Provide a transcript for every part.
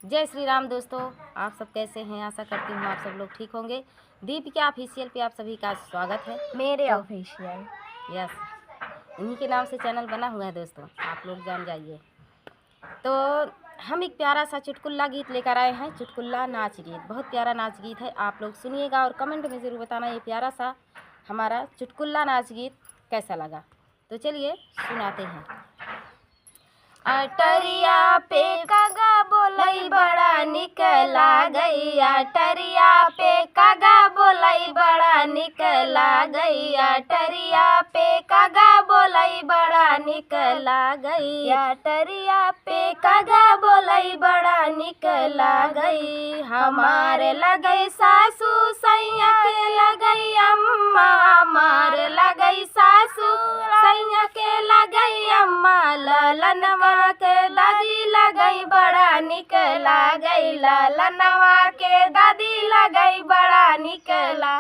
जय श्री राम दोस्तों, आप सब कैसे हैं। आशा करती हूँ आप सब लोग ठीक होंगे। दीपिका ऑफिशियल पे आप सभी का स्वागत है। मेरे ऑफिशियल यस, इन्हीं के नाम से चैनल बना हुआ है दोस्तों, आप लोग जान जाइए। तो हम एक प्यारा सा चुटकुला गीत लेकर आए हैं। चुटकुला नाच गीत, बहुत प्यारा नाच गीत है। आप लोग सुनिएगा और कमेंट में ज़रूर बताना ये प्यारा सा हमारा चुटकुला नाच गीत कैसा लगा। तो चलिए सुनाते हैं। अटरिया पे कागा बोलई बड़ा निक लागई, अटरिया पे कागा बोलई बड़ा निक लागई, अटरिया पे कागा बोलई बड़ा निक लागई, अटरिया पे कागा बोलई बड़ा निक लागई। हमारे लगई सासू सैया के लगई अम्मा, हमारे लगई सासू सैया के लगई अम्मा, ललनवा के दादी लगई बड़ा निक लागई, ललनवा के दादी लगई बड़ा निक ला।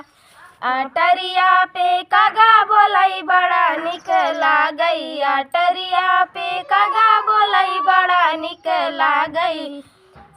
अटरिया पे कागा बोलई बड़ा निक लागई, अटरिया पे कागा बोलई बड़ा निक लागई।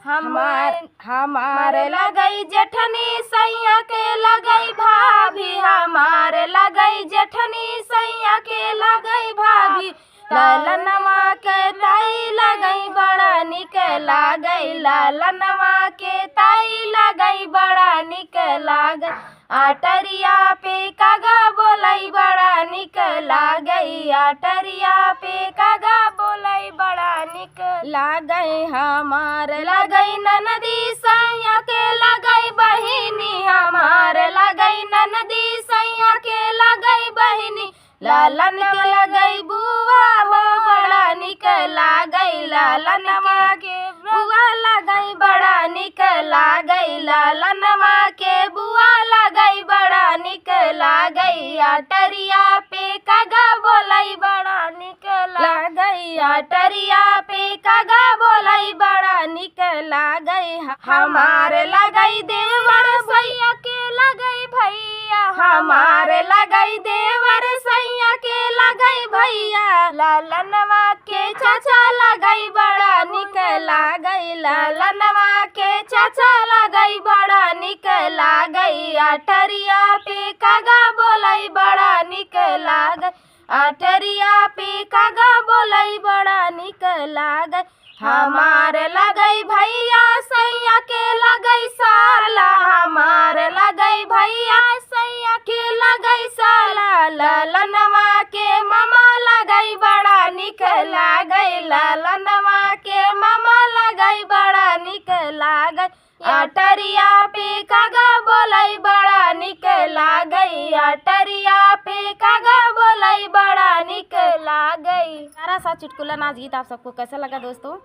हमारे लगई जेठनी सैया के लगई भाभी, हमारे लगई जेठनी सैया के लगई भाभी, ललनवा के ताई लगई बड़ा निक लागई, ललनवा के ताई लगई बड़ा निक लागई। अटरिया पे कागा बोलई बड़ा निक लागई, अटरिया पे कागा बोलई बड़ा निक लागई। हमार लगई ननदी सैया के लगई बहिनी, हमार लगई ननदी सैया के लगई बहिनी, लालन के लगई बुआ बड़ा निक लागई, लालनवा के बुआ लगई बड़ा निक लागई, लालनवा के बुआ लगई बड़ा निक लागई। अटरिया पे कागा बोलई बड़ा निक लागई, अटरिया पे कागा बोलई बड़ा निक लागई। हमारे लगई देवर सैया के लगई भैया, हमारे लगई देवर सैया के लगई भैया, लालनवा के चाचा लगई बड़ा निक लागई, लालनवा के चाचा लगई बड़ा निक लागई। अटरिया पे कागा बोलई बड़ा निक लागई, अटरिया पे कागा बोलई बड़ा निक लागई। हमारे लगई भैया सैया के लगई साला, हमारे लगई भैया सैया के लगई साला, ललनवा के मामा लगई बड़ा निक लागई, ललनवा के मामा लगई बड़ा निक लागई। अटरिया पे कागा बोलई बड़ा निक लागई, अटरिया पे कागा बोलई बड़ा निक लागई। सारा सा चुटकुला नाच गीत आप सबको कैसा लगा दोस्तों?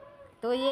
तो ये